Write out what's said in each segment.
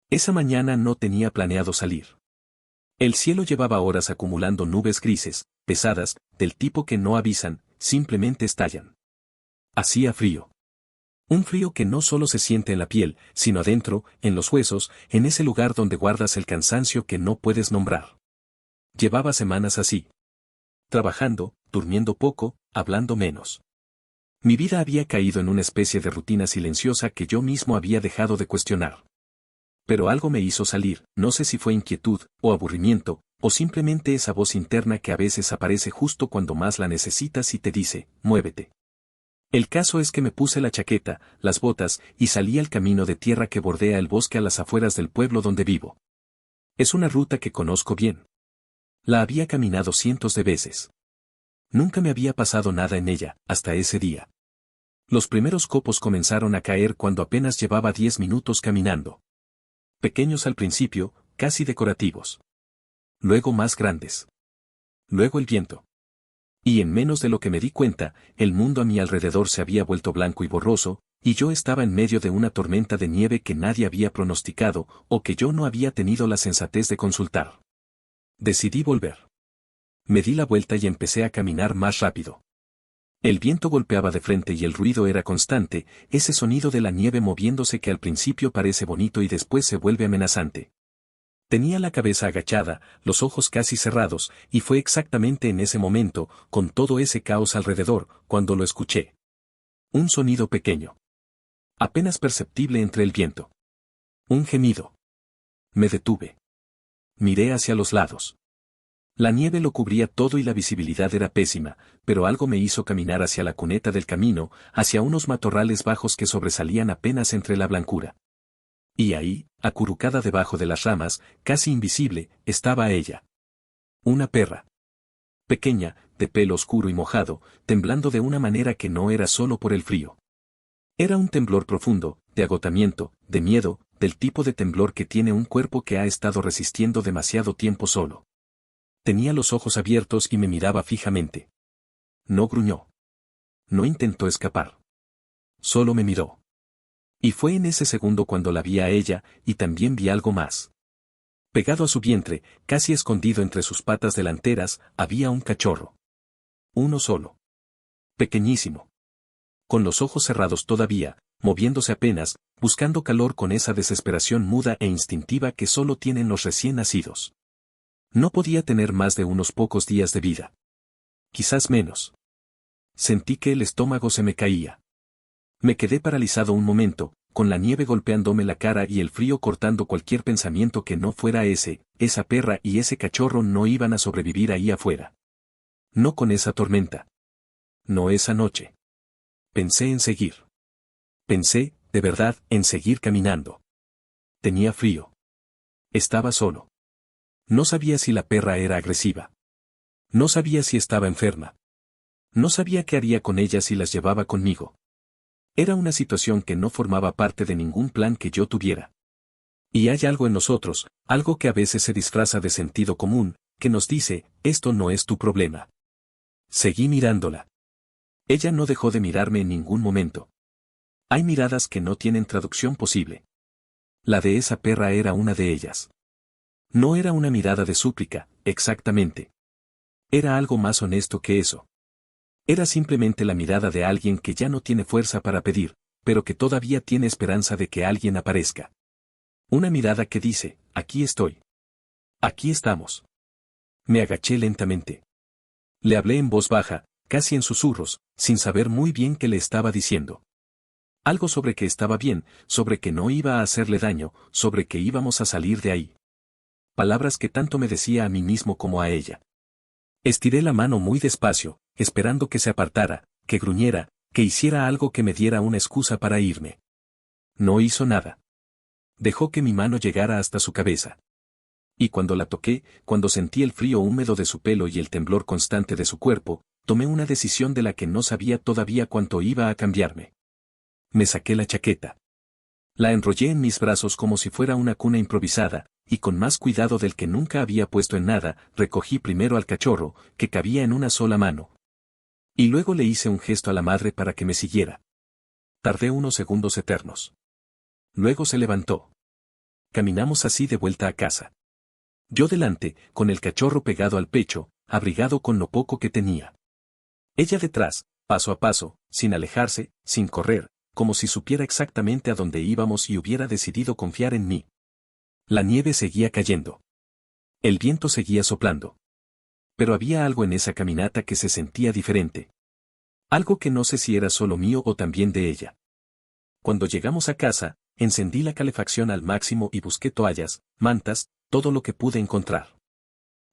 Esa mañana no tenía planeado salir. El cielo llevaba horas acumulando nubes grises, pesadas, del tipo que no avisan, simplemente estallan. Hacía frío. Un frío que no solo se siente en la piel, sino adentro, en los huesos, en ese lugar donde guardas el cansancio que no puedes nombrar. Llevaba semanas así. Trabajando, durmiendo poco, hablando menos. Mi vida había caído en una especie de rutina silenciosa que yo mismo había dejado de cuestionar. Pero algo me hizo salir, no sé si fue inquietud, o aburrimiento, o simplemente esa voz interna que a veces aparece justo cuando más la necesitas y te dice, muévete. El caso es que me puse la chaqueta, las botas, y salí al camino de tierra que bordea el bosque a las afueras del pueblo donde vivo. Es una ruta que conozco bien. La había caminado cientos de veces. Nunca me había pasado nada en ella, hasta ese día. Los primeros copos comenzaron a caer cuando apenas llevaba 10 minutos caminando. Pequeños al principio, casi decorativos. Luego más grandes. Luego el viento. Y en menos de lo que me di cuenta, el mundo a mi alrededor se había vuelto blanco y borroso, y yo estaba en medio de una tormenta de nieve que nadie había pronosticado, o que yo no había tenido la sensatez de consultar. Decidí volver. Me di la vuelta y empecé a caminar más rápido. El viento golpeaba de frente y el ruido era constante, ese sonido de la nieve moviéndose que al principio parece bonito y después se vuelve amenazante. Tenía la cabeza agachada, los ojos casi cerrados, y fue exactamente en ese momento, con todo ese caos alrededor, cuando lo escuché. Un sonido pequeño. Apenas perceptible entre el viento. Un gemido. Me detuve. Miré hacia los lados. La nieve lo cubría todo y la visibilidad era pésima, pero algo me hizo caminar hacia la cuneta del camino, hacia unos matorrales bajos que sobresalían apenas entre la blancura. Y ahí, acurrucada debajo de las ramas, casi invisible, estaba ella. Una perra. Pequeña, de pelo oscuro y mojado, temblando de una manera que no era solo por el frío. Era un temblor profundo, de agotamiento, de miedo, del tipo de temblor que tiene un cuerpo que ha estado resistiendo demasiado tiempo solo. Tenía los ojos abiertos y me miraba fijamente. No gruñó. No intentó escapar. Solo me miró. Y fue en ese segundo cuando la vi a ella, y también vi algo más. Pegado a su vientre, casi escondido entre sus patas delanteras, había un cachorro. Uno solo. Pequeñísimo. Con los ojos cerrados todavía, moviéndose apenas, buscando calor con esa desesperación muda e instintiva que solo tienen los recién nacidos. No podía tener más de unos pocos días de vida. Quizás menos. Sentí que el estómago se me caía. Me quedé paralizado un momento, con la nieve golpeándome la cara y el frío cortando cualquier pensamiento que no fuera esa perra y ese cachorro no iban a sobrevivir ahí afuera. No con esa tormenta. No esa noche. Pensé en seguir. Pensé, de verdad, en seguir caminando. Tenía frío. Estaba solo. No sabía si la perra era agresiva. No sabía si estaba enferma. No sabía qué haría con ella si las llevaba conmigo. Era una situación que no formaba parte de ningún plan que yo tuviera. Y hay algo en nosotros, algo que a veces se disfraza de sentido común, que nos dice, esto no es tu problema. Seguí mirándola. Ella no dejó de mirarme en ningún momento. Hay miradas que no tienen traducción posible. La de esa perra era una de ellas. No era una mirada de súplica, exactamente. Era algo más honesto que eso. Era simplemente la mirada de alguien que ya no tiene fuerza para pedir, pero que todavía tiene esperanza de que alguien aparezca. Una mirada que dice, aquí estoy. Aquí estamos. Me agaché lentamente. Le hablé en voz baja, casi en susurros, sin saber muy bien qué le estaba diciendo. Algo sobre que estaba bien, sobre que no iba a hacerle daño, sobre que íbamos a salir de ahí. Palabras que tanto me decía a mí mismo como a ella. Estiré la mano muy despacio, esperando que se apartara, que gruñera, que hiciera algo que me diera una excusa para irme. No hizo nada. Dejó que mi mano llegara hasta su cabeza. Y cuando la toqué, cuando sentí el frío húmedo de su pelo y el temblor constante de su cuerpo, tomé una decisión de la que no sabía todavía cuánto iba a cambiarme. Me saqué la chaqueta. La enrollé en mis brazos como si fuera una cuna improvisada, y con más cuidado del que nunca había puesto en nada, recogí primero al cachorro, que cabía en una sola mano. Y luego le hice un gesto a la madre para que me siguiera. Tardé unos segundos eternos. Luego se levantó. Caminamos así de vuelta a casa. Yo delante, con el cachorro pegado al pecho, abrigado con lo poco que tenía. Ella detrás, paso a paso, sin alejarse, sin correr, como si supiera exactamente a dónde íbamos y hubiera decidido confiar en mí. La nieve seguía cayendo. El viento seguía soplando. Pero había algo en esa caminata que se sentía diferente. Algo que no sé si era solo mío o también de ella. Cuando llegamos a casa, encendí la calefacción al máximo y busqué toallas, mantas, todo lo que pude encontrar.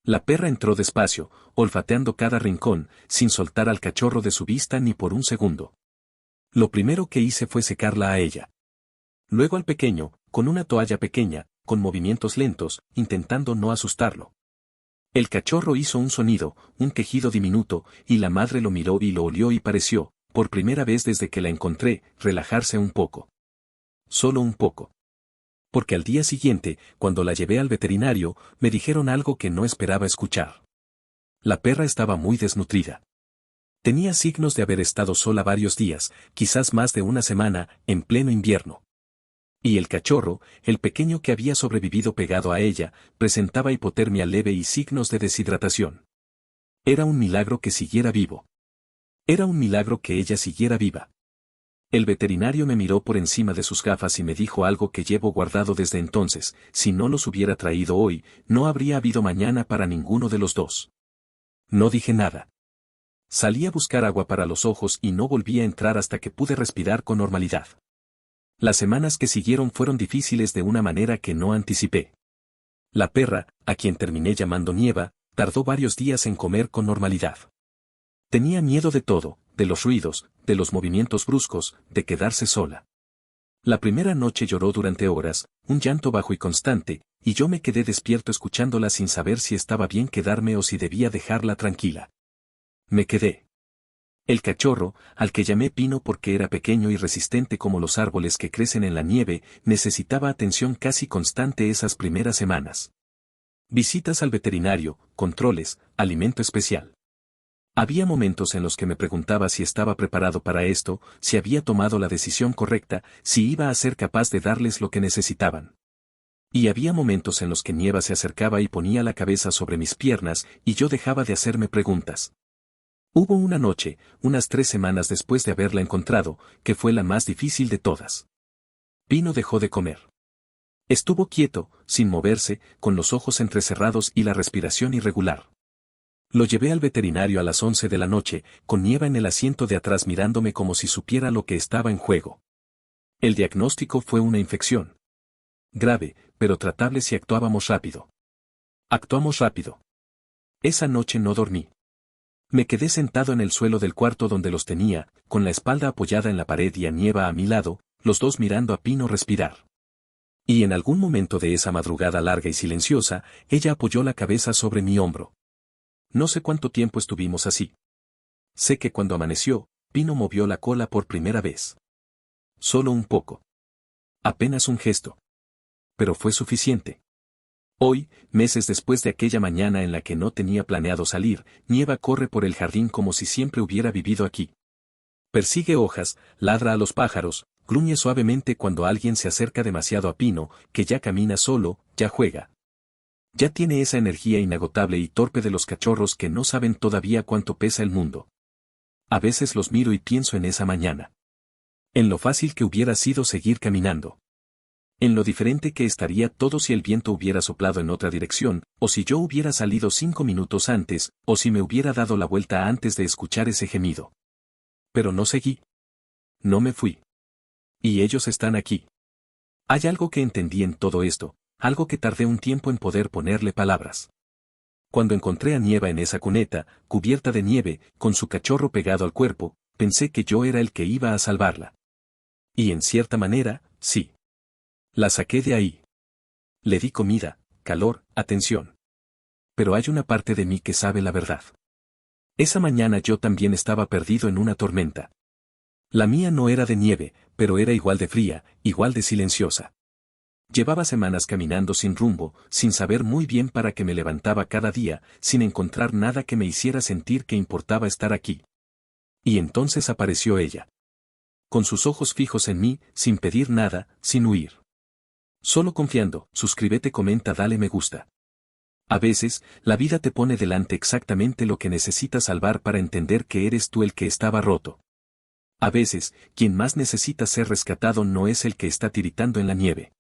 La perra entró despacio, olfateando cada rincón, sin soltar al cachorro de su vista ni por un segundo. Lo primero que hice fue secarla a ella. Luego al pequeño, con una toalla pequeña, con movimientos lentos, intentando no asustarlo. El cachorro hizo un sonido, un quejido diminuto, y la madre lo miró y lo olió y pareció, por primera vez desde que la encontré, relajarse un poco. Solo un poco. Porque al día siguiente, cuando la llevé al veterinario, me dijeron algo que no esperaba escuchar. La perra estaba muy desnutrida. Tenía signos de haber estado sola varios días, quizás más de una semana, en pleno invierno. Y el cachorro, el pequeño que había sobrevivido pegado a ella, presentaba hipotermia leve y signos de deshidratación. Era un milagro que siguiera vivo. Era un milagro que ella siguiera viva. El veterinario me miró por encima de sus gafas y me dijo algo que llevo guardado desde entonces: si no los hubiera traído hoy, no habría habido mañana para ninguno de los dos. No dije nada. Salí a buscar agua para los ojos y no volví a entrar hasta que pude respirar con normalidad. Las semanas que siguieron fueron difíciles de una manera que no anticipé. La perra, a quien terminé llamando Nieva, tardó varios días en comer con normalidad. Tenía miedo de todo, de los ruidos, de los movimientos bruscos, de quedarse sola. La primera noche lloró durante horas, un llanto bajo y constante, y yo me quedé despierto escuchándola sin saber si estaba bien quedarme o si debía dejarla tranquila. Me quedé. El cachorro, al que llamé Pino porque era pequeño y resistente como los árboles que crecen en la nieve, necesitaba atención casi constante esas primeras semanas. Visitas al veterinario, controles, alimento especial. Había momentos en los que me preguntaba si estaba preparado para esto, si había tomado la decisión correcta, si iba a ser capaz de darles lo que necesitaban. Y había momentos en los que Nieva se acercaba y ponía la cabeza sobre mis piernas, y yo dejaba de hacerme preguntas. Hubo una noche, unas 3 semanas después de haberla encontrado, que fue la más difícil de todas. Pino dejó de comer. Estuvo quieto, sin moverse, con los ojos entrecerrados y la respiración irregular. Lo llevé al veterinario a las 11 de la noche, con Nieva en el asiento de atrás mirándome como si supiera lo que estaba en juego. El diagnóstico fue una infección. Grave, pero tratable si actuábamos rápido. Actuamos rápido. Esa noche no dormí. Me quedé sentado en el suelo del cuarto donde los tenía, con la espalda apoyada en la pared y a Nieva a mi lado, los dos mirando a Pino respirar. Y en algún momento de esa madrugada larga y silenciosa, ella apoyó la cabeza sobre mi hombro. No sé cuánto tiempo estuvimos así. Sé que cuando amaneció, Pino movió la cola por primera vez. Solo un poco. Apenas un gesto. Pero fue suficiente. Hoy, meses después de aquella mañana en la que no tenía planeado salir, Nieva corre por el jardín como si siempre hubiera vivido aquí. Persigue hojas, ladra a los pájaros, gruñe suavemente cuando alguien se acerca demasiado a Pino, que ya camina solo, ya juega. Ya tiene esa energía inagotable y torpe de los cachorros que no saben todavía cuánto pesa el mundo. A veces los miro y pienso en esa mañana. En lo fácil que hubiera sido seguir caminando. En lo diferente que estaría todo si el viento hubiera soplado en otra dirección, o si yo hubiera salido 5 minutos antes, o si me hubiera dado la vuelta antes de escuchar ese gemido. Pero no seguí. No me fui. Y ellos están aquí. Hay algo que entendí en todo esto, algo que tardé un tiempo en poder ponerle palabras. Cuando encontré a Nieva en esa cuneta, cubierta de nieve, con su cachorro pegado al cuerpo, pensé que yo era el que iba a salvarla. Y en cierta manera, sí. La saqué de ahí. Le di comida, calor, atención. Pero hay una parte de mí que sabe la verdad. Esa mañana yo también estaba perdido en una tormenta. La mía no era de nieve, pero era igual de fría, igual de silenciosa. Llevaba semanas caminando sin rumbo, sin saber muy bien para qué me levantaba cada día, sin encontrar nada que me hiciera sentir que importaba estar aquí. Y entonces apareció ella. Con sus ojos fijos en mí, sin pedir nada, sin huir. Solo confiando, suscríbete, comenta, dale me gusta. A veces, la vida te pone delante exactamente lo que necesitas salvar para entender que eres tú el que estaba roto. A veces, quien más necesita ser rescatado no es el que está tiritando en la nieve.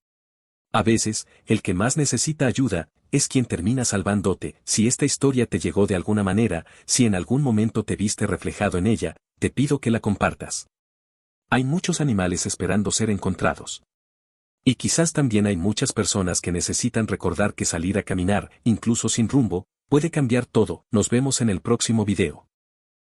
A veces, el que más necesita ayuda, es quien termina salvándote. Si esta historia te llegó de alguna manera, si en algún momento te viste reflejado en ella, te pido que la compartas. Hay muchos animales esperando ser encontrados. Y quizás también hay muchas personas que necesitan recordar que salir a caminar, incluso sin rumbo, puede cambiar todo. Nos vemos en el próximo video.